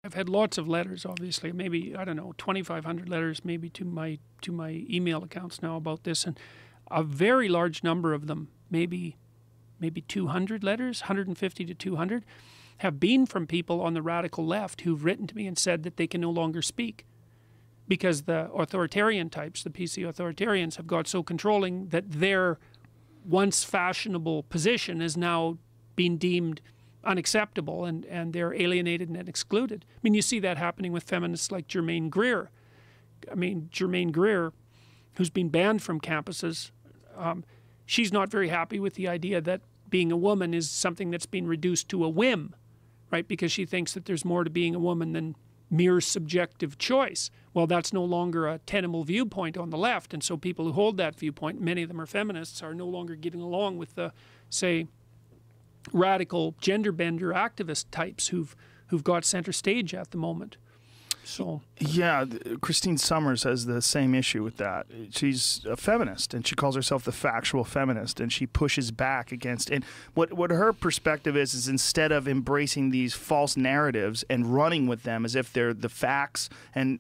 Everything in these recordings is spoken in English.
I've had lots of letters, obviously, maybe, I don't know, 2,500 letters maybe to my email accounts now about this, and a very large number of them, maybe 200 letters, 150 to 200, have been from people on the radical left who've written to me and said that they can no longer speak because the authoritarian types, the PC authoritarians, have got so controlling that their once fashionable position is now being deemed unacceptable, and they're alienated and excluded. I mean, you see that happening with feminists like Germaine Greer. I mean, Germaine Greer, who's been banned from campuses, she's not very happy with the idea that being a woman is something that's been reduced to a whim, right? Because she thinks that there's more to being a woman than mere subjective choice. Well, that's no longer a tenable viewpoint on the left, and so people who hold that viewpoint, many of them are feminists, are no longer getting along with the, say, radical gender bender activist types who've got center stage at the moment. So yeah, Christine Summers has the same issue with that. She's a feminist, and she calls herself the factual feminist, and she pushes back against. And what her perspective is instead of embracing these false narratives and running with them as if they're the facts and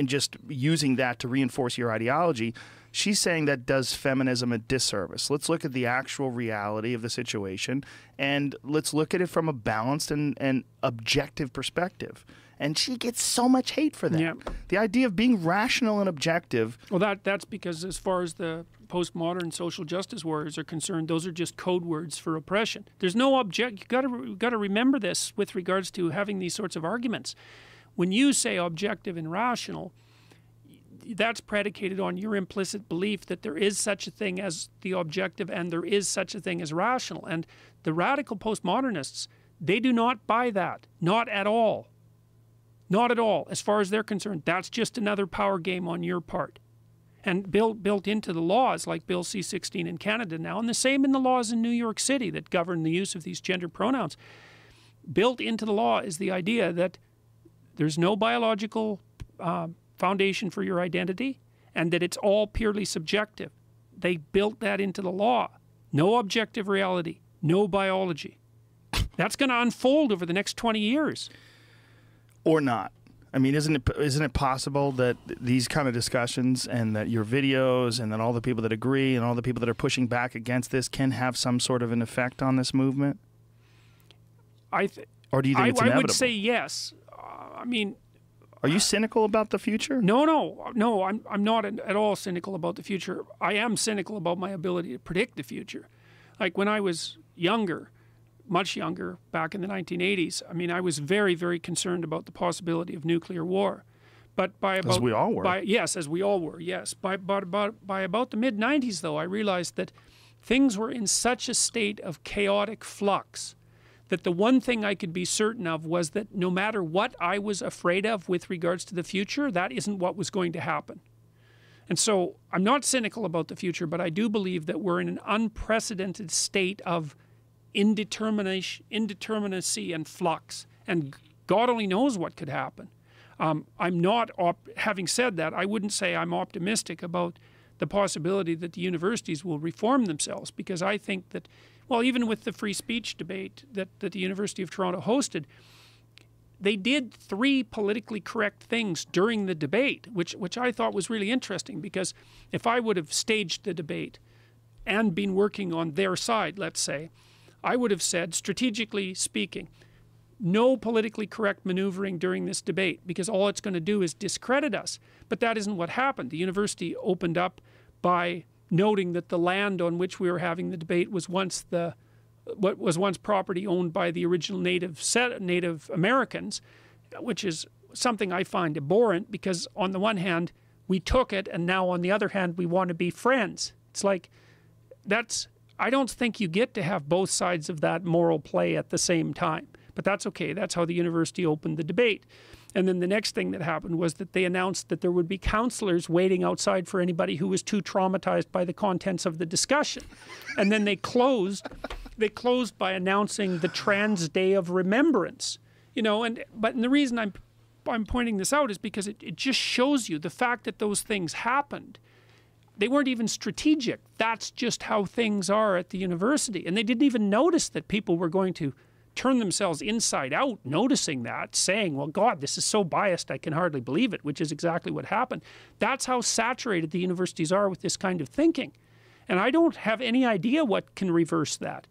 just using that to reinforce your ideology, she's saying that does feminism a disservice. Let's look at the actual reality of the situation, and let's look at it from a balanced and objective perspective. And she gets so much hate for that. Yeah. The idea of being rational and objective. Well, that's because as far as the postmodern social justice warriors are concerned, those are just code words for oppression. There's no object. You got to remember this with regards to having these sorts of arguments. When you say objective and rational, that's predicated on your implicit belief that there is such a thing as the objective and there is such a thing as rational. And the radical postmodernists, they do not buy that. Not at all. Not at all. As far as they're concerned, that's just another power game on your part. And built into the laws, like Bill C-16 in Canada now, and the same in the laws in New York City that govern the use of these gender pronouns, built into the law is the idea that there's no biological foundation for your identity, and that it's all purely subjective. They built that into the law. No objective reality, no biology. That's going to unfold over the next 20 years. Or not. I mean, isn't it possible that these kind of discussions and that your videos and then all the people that agree and all the people that are pushing back against this can have some sort of an effect on this movement? Or do you think it's inevitable? I would say yes. I mean, are you cynical about the future? No, I'm not at all cynical about the future. I am cynical about my ability to predict the future. Like when I was younger, much younger, back in the 1980s, I mean, I was very, very concerned about the possibility of nuclear war. But by about... As we all were. Yes, as we all were, yes. By about the mid-90s, though, I realized that things were in such a state of chaotic flux that the one thing I could be certain of was that no matter what I was afraid of with regards to the future, that isn't what was going to happen. And so I'm not cynical about the future, but I do believe that we're in an unprecedented state of indeterminacy and flux, and God only knows what could happen. I'm not, having said that, I wouldn't say I'm optimistic about the possibility that the universities will reform themselves, because I think that, well, even with the free speech debate that the University of Toronto hosted, they did 3 politically correct things during the debate, which I thought was really interesting, because if I would have staged the debate and been working on their side, let's say, I would have said, strategically speaking, no politically correct maneuvering during this debate, because all it's going to do is discredit us. But that isn't what happened. The university opened up by noting that the land on which we were having the debate was once property owned by the original Native Americans, which is something I find abhorrent, because on the one hand, we took it, and now on the other hand, we want to be friends. It's like, I don't think you get to have both sides of that moral play at the same time. But that's okay. That's how the university opened the debate. And then the next thing that happened was that they announced that there would be counselors waiting outside for anybody who was too traumatized by the contents of the discussion. And then they closed by announcing the Trans Day of Remembrance. You know, but the reason I'm pointing this out is because it just shows you the fact that those things happened. They weren't even strategic. That's just how things are at the university. And they didn't even notice that people were going to turn themselves inside out, noticing that, saying, well, God, this is so biased, I can hardly believe it, which is exactly what happened. That's how saturated the universities are with this kind of thinking. And I don't have any idea what can reverse that.